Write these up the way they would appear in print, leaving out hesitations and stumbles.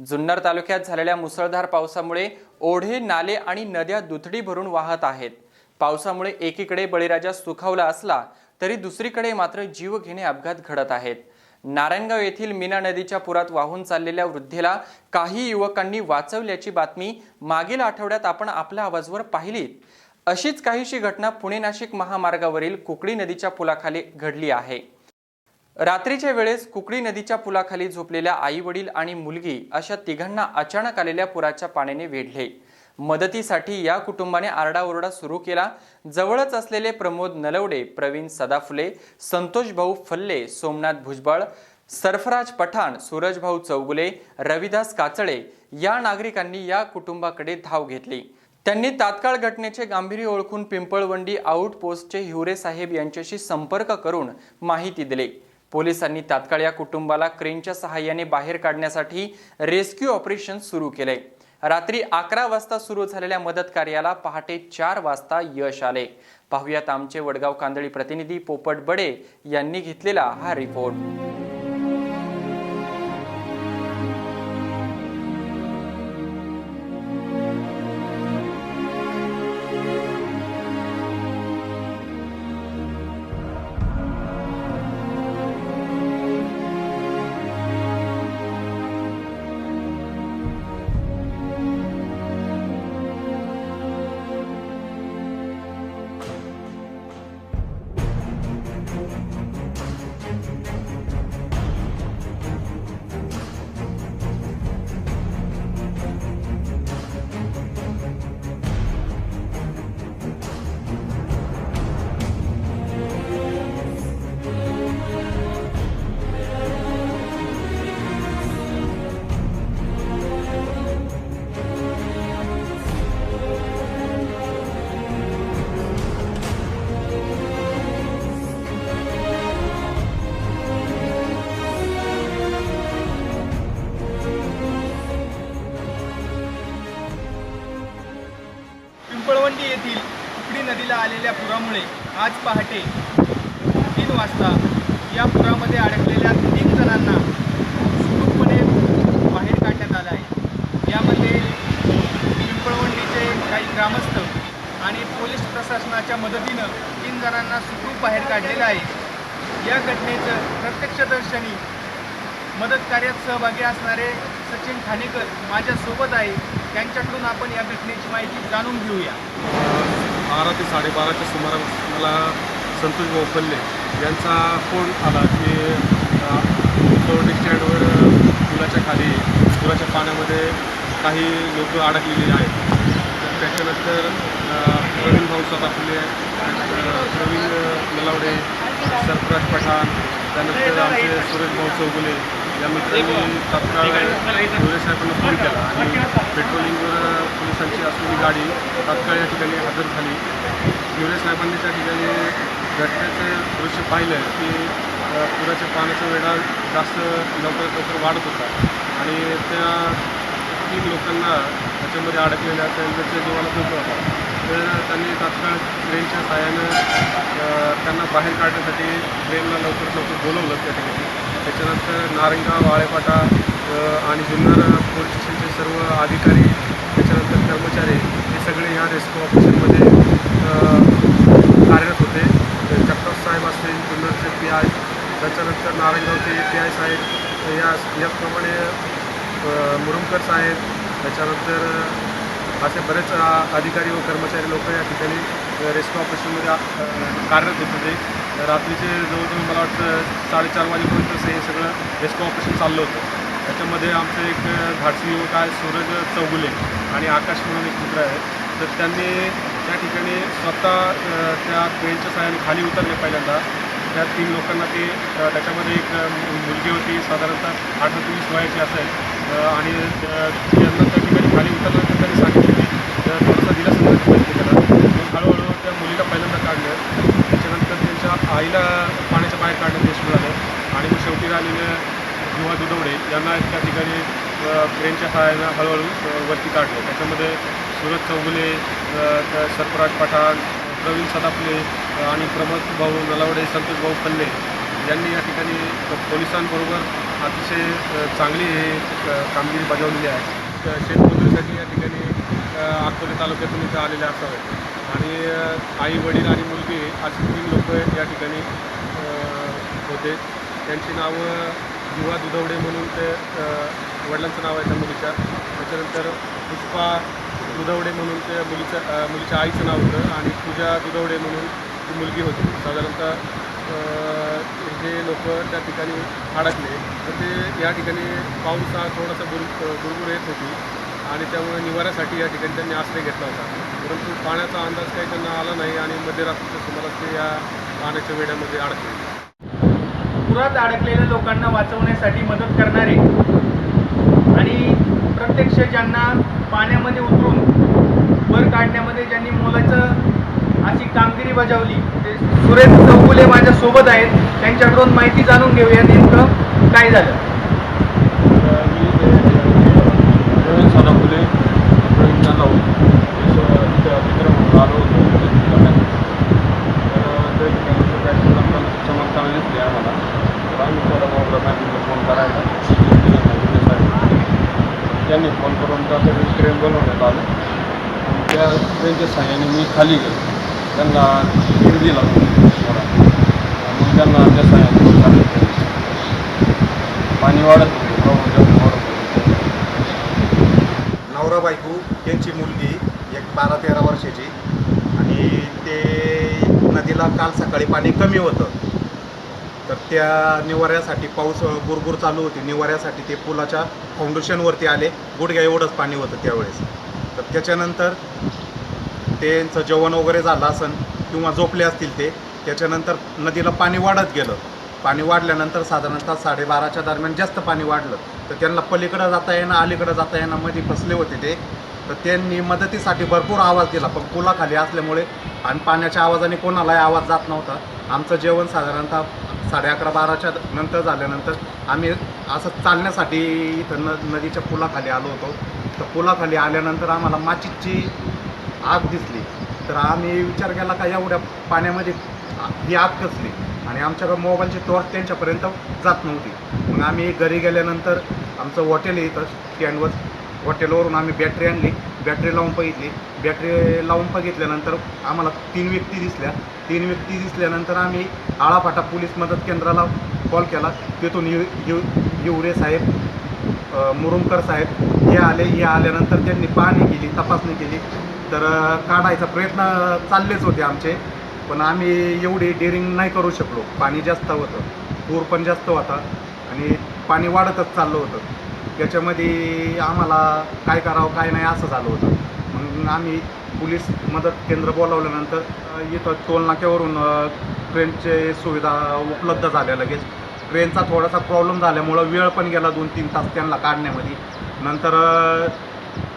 जुन्नर तालुक्यात झालेल्या मुसळधार पावसामुळे ओढे, नाले आणि नद्या दुथडी भरून वाहत आहेत। पावसामुळे एकीकडे बळीराजा सुखावला असला तरी दुसरीकडे मात्र जीवघेणे अपघात घडत आहेत। नारायणगाव येथील मीना नदीच्या पुरात वाहून चाललेल्या वृद्धेला काही युवकांनी वाचवल्याची बातमी मागील आठवड्यात आपण आपल्या आवाजवर पाहिलीत। अशीच काहीशी घटना पुणे नाशिक महामार्गावरील कुकडी नदीच्या पुलाखाली घडली आहे। रात्रीच्या वेळेस कुकडी नदीच्या पुलाखाली झोपलेल्या आई वडील आणि मुलगी अशा तिघांना अचानक आलेल्या पुराच्या पाण्याने वेढले। मदतीसाठी या कुटुंबाने आरडाओरडा सुरू केला। जवळच असलेले प्रमोद नलवडे, प्रवीण सदाफुले, संतोष भाऊ फल्ले, सोमनाथ भुजबळ, सरफराज पठाण, सूरज भाऊ चौगुले, रविदास काचळे या नागरिकांनी या कुटुंबाकडे धाव घेतली। त्यांनी तात्काळ घटनेचे गांभीर्य ओळखून पिंपळवंडी आउटपोस्टचे हिवरे साहेब यांच्याशी संपर्क करून माहिती दिली। पोलिसांनी तात्काळ या कुटुंबाला क्रेनच्या सहाय्याने बाहेर काढण्यासाठी रेस्क्यू ऑपरेशन सुरू केले। रात्री 11 वाजता सुरू झालेल्या मदत कार्याला पहाटे 4 वाजता यश आले। पाहुयात आमचे वडगाव कांदळी प्रतिनिधी पोपट बडे यांनी घेतलेला हा रिपोर्ट। पिंपळवंडी येथील कुकडी नदीला आलेल्या पुरामुळे आज पहाटे 3 वाजता या पुरामध्ये अडकलेल्या 3 जणांना सुखरूपपणे बाहेर काढण्यात आलं आहे। यामध्ये पिंपळवंडीचे काही ग्रामस्थ आणि पोलीस प्रशासनाच्या मदतीनं 3 जणांना सुखरूप बाहेर काढलेलं आहे। या घटनेचं प्रत्यक्षदर्शनी मदत कार्यात सहभागी असणारे सचिन ठाणेकर माझ्यासोबत आहे। त्यांच्याकडून आपण या घटनेची माहिती जाणून घेऊया। 12 ते 12:30च्या सुमारास मला संतोष भाऊ फल्ले यांचा फोन आला की पिंपळवंडी स्टँडवर पुलाच्या खाली पुराच्या पाण्यामध्ये काही लोक अडकलेली आहेत। त्याच्यानंतर प्रवीण भाऊ सदाफुले, प्रवीण नलावडे, सरफराज पठाण, त्यानंतर आमचे सूरज भाऊ चौगुले या मित्रांनी तात्काळ हिवरे साहेबांना फोन केला आणि पेट्रोलिंगवर पोलिसांची असलेली गाडी तात्काळ या ठिकाणी हजर झाली। हिवरे साहेबांनी त्या ठिकाणी घटनेचं दृश्य पाहिलं की पुराच्या पाण्याचा वेढा जास्त लवकरात लवकर वाढत होता आणि त्या 3 लोकांना त्याच्यामध्ये अडकलेल्या त्यांच्या जीवाला धोका होता। तर त्यांनी तात्काळ ट्रेनच्या सहाय्यानं त्यांना बाहेर काढण्यासाठी ट्रेनला लवकरात लवकर बोलवलं त्या ठिकाणी। त्याच्यानंतर नारायणगाव, आळेपाटा आणि जुन्नर पोलीस स्टेशनचे सर्व अधिकारी, त्याच्यानंतर कर्मचारी हे सगळे या रेस्क्यू ऑपरेशनमध्ये कार्यरत होते। जगताप साहेब असतील, जुन्नरचे PI, त्याच्यानंतर नारायणगावचे PI साहेब, याचप्रमाणे मुरुमकर साहेब, त्याच्यानंतर असे बरेच अधिकारी व कर्मचारी लोक या ठिकाणी रेस्क्यू ऑपरेशनमध्ये कार्यरत होते। रात्रीचे जवळजवळ मला वाटतं 4:30 वाजेपर्यंत हे सगळं रेस्क्यू ऑपरेशन चाललं होतं। त्याच्यामध्ये आमचं एक धाडसी युवक आहे सूरज चौगुले आणि आकाश म्हणून एक मित्र आहे। तर त्यांनी त्या ठिकाणी स्वतः त्या क्रेनच्या सहाय्याने खाली उतरले पहिल्यांदा। त्या 3 लोकांना ते त्याच्यामध्ये एक मुलगी होती, साधारणतः 18 ते 20 वयाची असेल, आणि त्यांना त्या ठिकाणी खाली उतरल्यानंतर त्यांनी सांगितलं की थोडासा दिलासा प्रयत्न केला। मग हळूहळू त्या मुलीला पहिल्यांदा काढलं, त्याच्यानंतर त्यांच्या आईला पाण्याच्या बाहेर काढण्यात यश मिळालं आणि मग शेवटी राहिलेले युवा दुधवडे यांना त्या ठिकाणी क्रेनच्या सहाय्यानं हळूहळू वरती काढलं। त्याच्यामध्ये सूरज चौगुले, सरफराज पठाण, प्रवीण सदाफुले आणि प्रमोद भाऊ नलावडे, संतोष भाऊ फल्ले यांनी या ठिकाणी पोलिसांबरोबर अतिशय चांगली कामगिरी बजावलेली आहे. शेतमजुरीसाठी या ठिकाणी अकोले तालुक्यातून इथं आलेले असावेत आणि आई वडील आणि मुलगी अशी 3 लोक या ठिकाणी होते. त्यांची नावं युवा दुधवडे म्हणून ते वडिलांचं नाव आहे त्या मुलीच्या. त्याच्यानंतर पुष्पा दुधवडे म्हणून त्या मुलीच्या आईचं नाव होतं आणि पूजा दुधवडे म्हणून ती मुलगी होती. साधारणतः हे लोक त्या ठिकाणी अडकले. तर ते या ठिकाणी पाऊस हा थोडासा भुरभुर येत होती आणि त्यामुळे निवाऱ्यासाठी या ठिकाणी त्यांनी आश्रय घेतला होता. परंतु पाण्याचा अंदाज काही त्यांना आला नाही आणि मध्यरात्रीच्या सुमारास ते या पाण्याच्या वेढ्यामध्ये अडकले. पुरात अडकलेल्या लोकांना वाचवण्यासाठी मदत करणारे आणि प्रत्यक्ष ज्यांना पाण्यामध्ये उतरून वर काढण्यामध्ये ज्यांनी मोलाचं अशी कामगिरी बजावली ते सुरेश चौगुले माझ्यासोबत आहेत. त्यांच्याकडून माहिती जाणून घेऊया नेमकं काय झालं. मी फुले आलो चमक चांगली दिसली आम्हाला. तर आम्ही फोन करायला त्यांनी फोन करून त्यासाठी ट्रेन बनवण्यात आलं. त्या ट्रेनच्या सहाय्याने मी खाली गेलो. त्यांना तीर दिला मग त्यांना त्या सहाय्याने पाणी वाढत नवरा बायको त्यांची मुलगी एक 12-13 वर्षाची आणि ते नदीला काल सकाळी पाणी कमी होतं. तर त्या निवाऱ्यासाठी पाऊस गुरगुर चालू होती. निवाऱ्यासाठी ते पुलाच्या फाउंडेशनवरती आले. गुडघ्या एवढंच पाणी होतं त्यावेळेस. तर त्याच्यानंतर त्यांचं जेवण वगैरे झालं असेल किंवा झोपले असतील ते. त्याच्यानंतर नदीला पाणी वाढत गेलं. पाणी वाढल्यानंतर साधारणतः 12:30च्या दरम्यान जास्त पाणी वाढलं. तर त्यांना पलीकडं जाता येणं अलीकडं जाता येणं मध्ये फसले होते ते. तर त्यांनी मदतीसाठी भरपूर आवाज दिला पण पुलाखाली असल्यामुळे आणि पाण्याच्या आवाजाने कोणालाही आवाज जात नव्हता. आमचं जेवण साधारणतः 11:30-12च्या नंतर झाल्यानंतर आम्ही असं चालण्यासाठी इथं नदीच्या पुलाखाली आलो होतो. तर पुलाखाली आल्यानंतर आम्हाला माचीची आग दिसली. तर आम्ही विचार केला का एवढ्या पाण्यामध्ये ही आग कसली आणि आमच्याकडे मोबाईलची टॉर्च त्यांच्यापर्यंत जात नव्हती. मग आम्ही घरी गेल्यानंतर आमचं हॉटेल आहे इथं स्टँडवर. हॉटेलवरून आम्ही बॅटरी आणली. बॅटरी लावून बघितली. बॅटरी लावून बघितल्यानंतर आम्हाला 3 व्यक्ती दिसल्या. 3 व्यक्ती दिसल्यानंतर आम्ही आळाफाटा पोलीस मदत केंद्राला कॉल केला. तिथून हिवरे साहेब मुरुमकर साहेब हे आले. हे आल्यानंतर त्यांनी पाहणी केली, तपासणी केली. तर काढायचा प्रयत्न चाललेच होते आमचे पण आम्ही एवढी डेअरिंग नाही करू शकलो. पाणी जास्त होतं, पूर पण जास्त होता आणि पाणी वाढतच चाललं होतं. त्याच्यामध्ये आम्हाला काय करावं काय नाही असं झालं होतं. मग आम्ही पोलीस मदत केंद्र बोलावल्यानंतर इथं टोलनाक्यावरून ट्रेनचे सुविधा उपलब्ध झाल्या. लगेच ट्रेनचा थोडासा प्रॉब्लेम झाल्यामुळं वेळ पण गेला 2-3 तास त्यांना काढण्यामध्ये. नंतर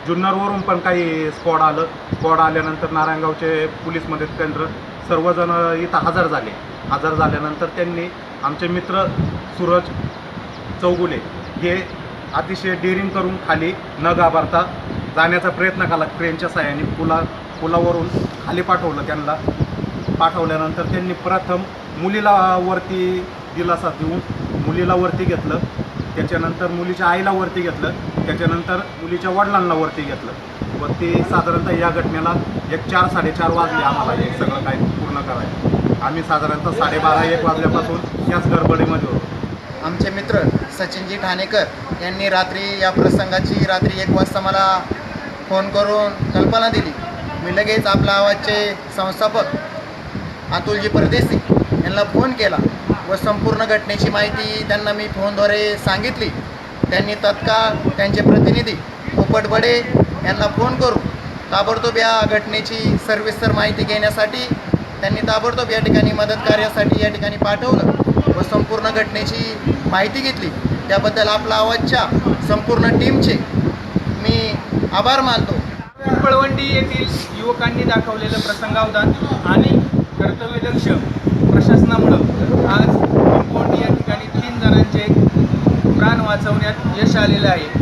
जुन्नरवरून पण काही स्क्वॉड आलं. स्क्वॉड आल्यानंतर नारायणगावचे पोलीस मदत केंद्र सर्वजण इथं हजर झाले. हजर झाल्यानंतर त्यांनी आमचे मित्र सूरज चौगुले हे अतिशय डेअरिंग करून खाली न घाबरता जाण्याचा प्रयत्न केला. ट्रेनच्या साहाय्याने पुलावरून खाली पाठवलं. त्यांना पाठवल्यानंतर त्यांनी प्रथम मुलीला वरती दिलासा देऊन मुलीला वरती घेतलं. त्याच्यानंतर मुलीच्या आईला वरती घेतलं. त्याच्यानंतर मुलीच्या वडिलांना वरती घेतलं. वरती साधारणतः या घटनेला 4-4:30 वाजले आम्हाला हे सगळं काही पूर्ण करायला. आम्ही साधारणतः 12:30-1 वाजल्यापासून याच गडबडीमध्ये होतो. आमचे मित्र सचिनजी ठाणेकर यांनी या प्रसंगाची रात्री 1 वाजता मला फोन करून कल्पना दिली. मी लगेच आपला आवाजचे संस्थापक अतुलजी परदेशी यांना फोन केला व संपूर्ण घटनेची माहिती त्यांना मी फोनद्वारे सांगितली. त्यांनी तत्काळ त्यांचे प्रतिनिधी पोपट बडे यांना फोन करून ताबडतोब या घटनेची सविस्तर माहिती घेण्यासाठी त्यांनी ताबडतोब या ठिकाणी मदत कार्यासाठी या ठिकाणी पाठवलं व संपूर्ण घटनेची माहिती घेतली. त्याबद्दल आपला आवाजच्या संपूर्ण टीमचे मी आभार मानतो. पळवंडी येथील युवकांनी दाखवलेलं प्रसंगावधान आणि कर्तव्यदक्ष प्रशासनामुळं आज पिंपवंडी या ठिकाणी 3 जणांचे प्राण वाचवण्यात यश आलेलं आहे.